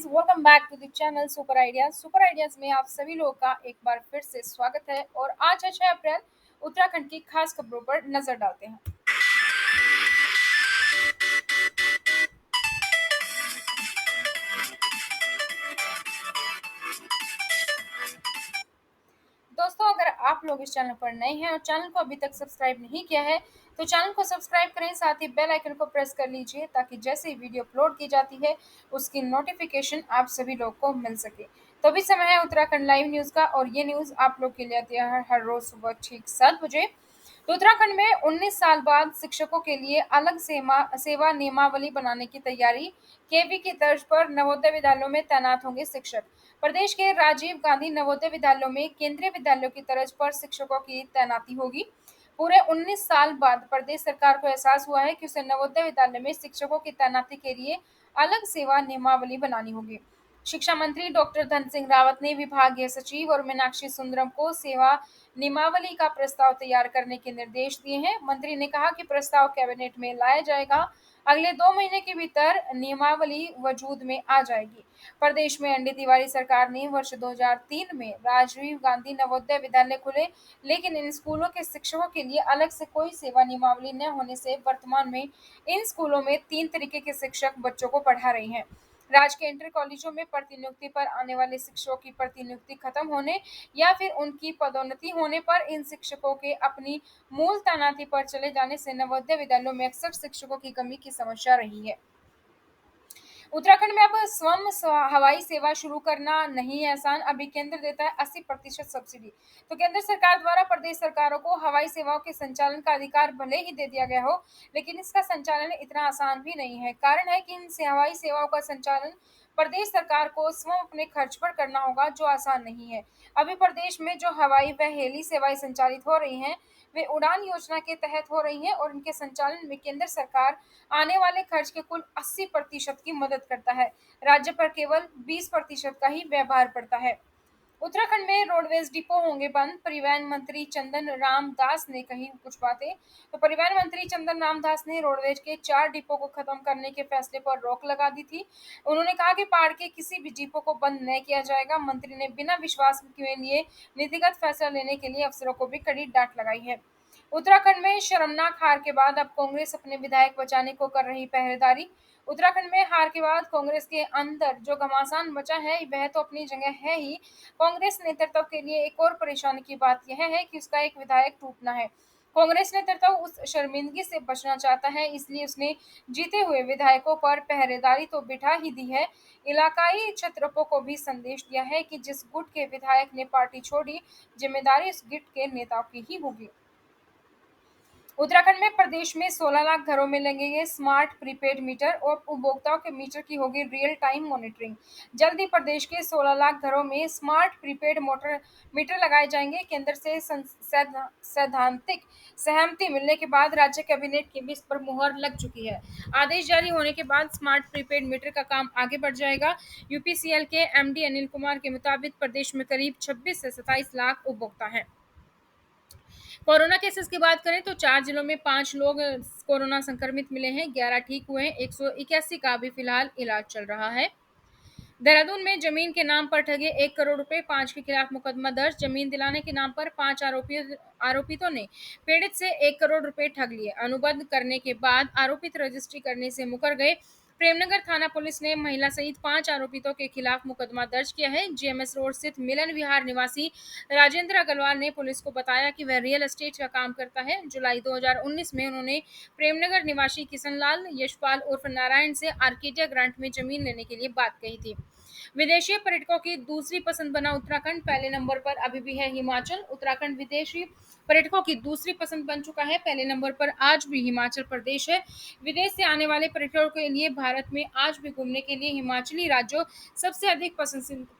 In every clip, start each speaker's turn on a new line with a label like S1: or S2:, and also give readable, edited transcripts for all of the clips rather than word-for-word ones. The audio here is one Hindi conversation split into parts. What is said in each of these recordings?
S1: Guys, welcome back to the channel Super Ideas. Super Ideas में आप सभी लोगों का एक बार फिर से स्वागत है और आज है 6 अप्रैल। उत्तराखंड की खास खबरों पर नजर डालते हैं। दोस्तों, अगर आप लोग इस चैनल पर नए हैं और चैनल को अभी तक सब्सक्राइब नहीं किया है तो चैनल को सब्सक्राइब करें, साथ ही बेल आइकन को प्रेस कर लीजिए ताकि जैसे ही वीडियो अपलोड की जाती है उसकी नोटिफिकेशन आप सभी लोग को मिल सके। तो अभी समय है उत्तराखंड लाइव न्यूज़ का और ये न्यूज़ आप लोग के लिए आती है हर रोज सुबह ठीक 7 बजे। तो उत्तराखंड में 19 साल बाद शिक्षकों के लिए अलग सेवा नियमावली बनाने की तैयारी। केवी की तर्ज पर नवोदय विद्यालयों में तैनात होंगे शिक्षक। प्रदेश के राजीव गांधी नवोदय विद्यालयों में केंद्रीय विद्यालयों की तर्ज पर शिक्षकों की तैनाती होगी। पूरे 19 साल बाद प्रदेश सरकार को एहसास हुआ है कि उसे नवोदय विद्यालय में शिक्षकों की तैनाती के लिए अलग सेवा नियमावली बनानी होगी। शिक्षा मंत्री डॉक्टर धन सिंह रावत ने विभागीय सचिव और मीनाक्षी सुंदरम को सेवा नियमावली का प्रस्ताव तैयार करने के निर्देश दिए हैं। मंत्री ने कहा कि प्रस्ताव कैबिनेट में लाया जाएगा। अगले 2 महीने के भीतर नियमावली वजूद में आ जाएगी। प्रदेश में एनडी तिवारी सरकार ने वर्ष 2003 में राजीव गांधी नवोदय विद्यालय खोले, लेकिन इन स्कूलों के शिक्षकों के लिए अलग से कोई सेवा नियमावली न होने से वर्तमान में इन स्कूलों में 3 तरीके के शिक्षक बच्चों को पढ़ा रहे हैं। राजकीय इंटर कॉलेजों में प्रतिनियुक्ति पर आने वाले शिक्षकों की प्रतिनियुक्ति खत्म होने या फिर उनकी पदोन्नति होने पर इन शिक्षकों के अपनी मूल तैनाती पर चले जाने से नवोदय विद्यालयों में अक्सर शिक्षकों की कमी की समस्या रही है। उत्तराखंड में अब हवाई सेवा शुरू करना नहीं है आसान। अभी केंद्र देता है 80% सब्सिडी। तो केंद्र सरकार द्वारा प्रदेश सरकारों को हवाई सेवाओं के संचालन का अधिकार भले ही दे दिया गया हो, लेकिन इसका संचालन इतना आसान भी नहीं है। कारण है कि इन हवाई सेवाओं का संचालन प्रदेश सरकार को स्वयं अपने खर्च पर करना होगा, जो आसान नहीं है। अभी प्रदेश में जो हवाई व हेली सेवाएं संचालित हो रही हैं वे उड़ान योजना के तहत हो रही हैं और इनके संचालन में केंद्र सरकार आने वाले खर्च के कुल 80% की मदद करता है। राज्य पर केवल 20% का ही व्यवहार पड़ता है। उत्तराखंड में रोडवेज डिपो होंगे बंद। परिवहन मंत्री चंदन राम दास ने कही कुछ बातें। तो परिवहन मंत्री चंदन राम दास ने रोडवेज के 4 डिपो को खत्म करने के फैसले पर रोक लगा दी थी। उन्होंने कहा कि पहाड़ के किसी भी डिपो को बंद नहीं किया जाएगा। मंत्री ने बिना विश्वास के लिए नीतिगत फैसला लेने के लिए अफसरों को भी कड़ी डांट लगाई है। उत्तराखंड में शर्मनाक हार के बाद अब कांग्रेस अपने विधायक बचाने को कर रही पहरेदारी। उत्तराखंड में हार के बाद कांग्रेस के अंदर जो घमासान मचा है वह तो अपनी जगह है ही। कांग्रेस नेतृत्व के लिए एक और परेशानी की बात यह है कि उसका एक विधायक टूटना है। कांग्रेस नेतृत्व उस शर्मिंदगी से बचना चाहता है, इसलिए उसने जीते हुए विधायकों पर पहरेदारी तो बिठा ही दी है। इलाकाई छत्रपों को भी संदेश दिया है कि जिस गुट के विधायक ने पार्टी छोड़ी, जिम्मेदारी उस गुट के नेताओं की ही होगी। उत्तराखंड में प्रदेश में 16 लाख घरों में लगेंगे स्मार्ट प्रीपेड मीटर और उपभोक्ताओं के मीटर की होगी रियल टाइम मॉनिटरिंग। जल्द ही प्रदेश के 16 लाख घरों में स्मार्ट प्रीपेड मोटर मीटर लगाए जाएंगे। केंद्र से सैद्धांतिक सहमति मिलने के बाद राज्य कैबिनेट की भी इस पर मुहर लग चुकी है। आदेश जारी होने के बाद स्मार्ट प्रीपेड मीटर का काम आगे बढ़ जाएगा। यूपीसीएल के एमडी अनिल कुमार के मुताबिक प्रदेश में करीब 26 से 27 लाख उपभोक्ता हैं। कोरोना केसेस की बात करें तो 4 जिलों में 5 लोग कोरोना संक्रमित मिले हैं, 11 ठीक हुए हैं, 181 का भी फिलहाल इलाज चल रहा है। देहरादून में जमीन के नाम पर ठगे 1 करोड़ रुपए, 5 के खिलाफ मुकदमा दर्ज। जमीन दिलाने के नाम पर 5 आरोपितों ने पीड़ित से 1 करोड़ रुपए ठग लिए। अनुबंध करने के बाद आरोपित रजिस्ट्री करने से मुकर गए। प्रेमनगर थाना पुलिस ने महिला सहित 5 आरोपितों के खिलाफ मुकदमा दर्ज किया है। जीएमएस रोड स्थित मिलन विहार निवासी राजेंद्र अग्रवाल ने पुलिस को बताया कि वह रियल एस्टेट का काम करता है। जुलाई 2019 में उन्होंने प्रेमनगर निवासी किशनलाल यशपाल उर्फ नारायण से आर्किडिया ग्रांट में जमीन लेने के लिए बात कही थी। विदेशी पर्यटकों की दूसरी पसंद बना उत्तराखंड। पहले नंबर पर अभी भी है हिमाचल। उत्तराखंड विदेशी पर्यटकों की दूसरी पसंद बन चुका है। पहले नंबर पर आज भी हिमाचल प्रदेश है। विदेश से आने वाले पर्यटकों के लिए भारत में आज भी घूमने के लिए हिमाचली राज्यों सबसे अधिक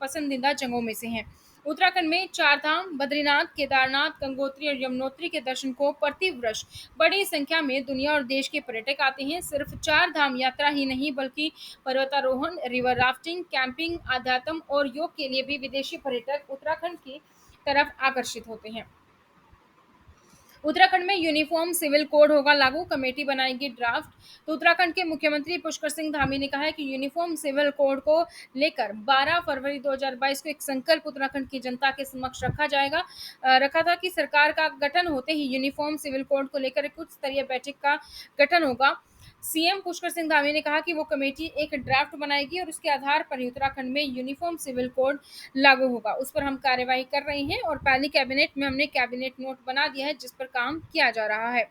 S1: पसंदीदा जगहों में से हैं। उत्तराखंड में 4 धाम बद्रीनाथ, केदारनाथ, गंगोत्री और यमुनोत्री के दर्शन को प्रतिवर्ष बड़ी संख्या में दुनिया और देश के पर्यटक आते हैं। सिर्फ 4 धाम यात्रा ही नहीं बल्कि पर्वतारोहण, रिवर राफ्टिंग, कैंपिंग, आध्यात्म और योग के लिए भी विदेशी पर्यटक उत्तराखंड की तरफ आकर्षित होते हैं। उत्तराखंड में यूनिफॉर्म सिविल कोड होगा लागू, कमेटी बनाएगी ड्राफ्ट। तो उत्तराखंड के मुख्यमंत्री पुष्कर सिंह धामी ने कहा है कि यूनिफॉर्म सिविल कोड को लेकर 12 फरवरी 2022 को एक संकल्प उत्तराखंड की जनता के समक्ष रखा जाएगा। रखा था कि सरकार का गठन होते ही यूनिफॉर्म सिविल कोड को लेकर एक उच्च स्तरीय बैठक का गठन होगा। सीएम पुष्कर सिंह धामी ने कहा कि वो कमेटी एक ड्राफ्ट बनाएगी और उसके आधार पर ही उत्तराखंड में यूनिफॉर्म सिविल कोड लागू होगा। उस पर हम कार्यवाही कर रहे हैं और पहली कैबिनेट में हमने कैबिनेट नोट बना दिया है जिस पर काम किया जा रहा है।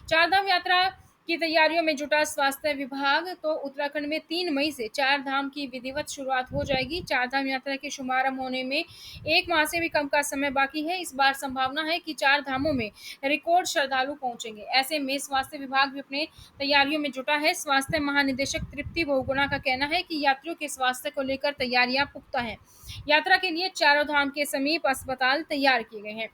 S1: चारधाम यात्रा की तैयारियों में जुटा स्वास्थ्य विभाग। तो उत्तराखंड में 3 मई से चार धाम की विधिवत शुरुआत हो जाएगी। चार धाम यात्रा के शुभारंभ होने में 1 माह से भी कम का समय बाकी है। इस बार संभावना है कि चार धामों में रिकॉर्ड श्रद्धालु पहुंचेंगे। ऐसे में स्वास्थ्य विभाग भी अपने तैयारियों में जुटा है। स्वास्थ्य महानिदेशक तृप्ति बहुगुणा का कहना है कि यात्रियों के स्वास्थ्य को लेकर तैयारियां पुख्ता हैं। यात्रा के लिए चारों धाम के समीप अस्पताल तैयार किए गए हैं।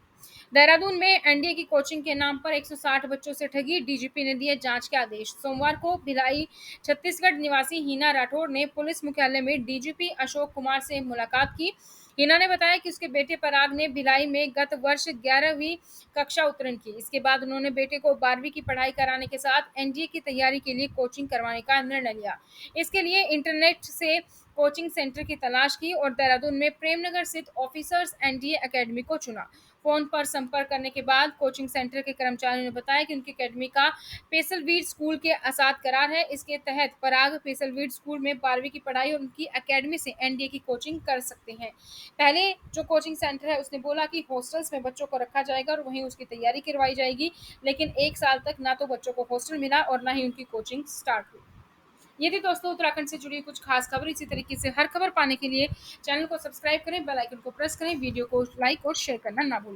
S1: देहरादून में एनडीए की कोचिंग के नाम पर 160 बच्चों से ठगी, डीजीपी ने दिए जांच के आदेश। सोमवार को भिलाई छत्तीसगढ़ निवासी हिना राठौर ने पुलिस मुख्यालय में डीजीपी अशोक कुमार से मुलाकात की। हिना ने बताया कि उसके बेटे पराग ने भिलाई में गत वर्ष 11वीं कक्षा उत्तीर्ण की। इसके बाद उन्होंने बेटे को 12वीं की पढ़ाई कराने के साथ एनडीए की तैयारी के लिए कोचिंग करवाने का निर्णय लिया। इसके लिए इंटरनेट से कोचिंग सेंटर की तलाश की और देहरादून में प्रेमनगर स्थित ऑफिसर्स एनडीए एकेडमी को चुना। फोन पर संपर्क करने के बाद कोचिंग सेंटर के कर्मचारियों ने बताया कि उनकी एकेडमी का पेसलवीर स्कूल के साथ करार है। इसके तहत पराग पेसलवीर स्कूल में 12वीं की पढ़ाई और उनकी एकेडमी से एनडीए की कोचिंग कर सकते हैं। पहले जो कोचिंग सेंटर है उसने बोला कि हॉस्टल्स में बच्चों को रखा जाएगा और वहीं उसकी तैयारी करवाई जाएगी, लेकिन 1 साल तक ना तो बच्चों को हॉस्टल मिला और ना ही उनकी कोचिंग स्टार्ट हुई। ये थी दोस्तों उत्तराखंड से जुड़ी कुछ खास खबर। इसी तरीके से हर खबर पाने के लिए चैनल को सब्सक्राइब करें, बेल आइकन को प्रेस करें, वीडियो को लाइक और शेयर करना ना भूलें।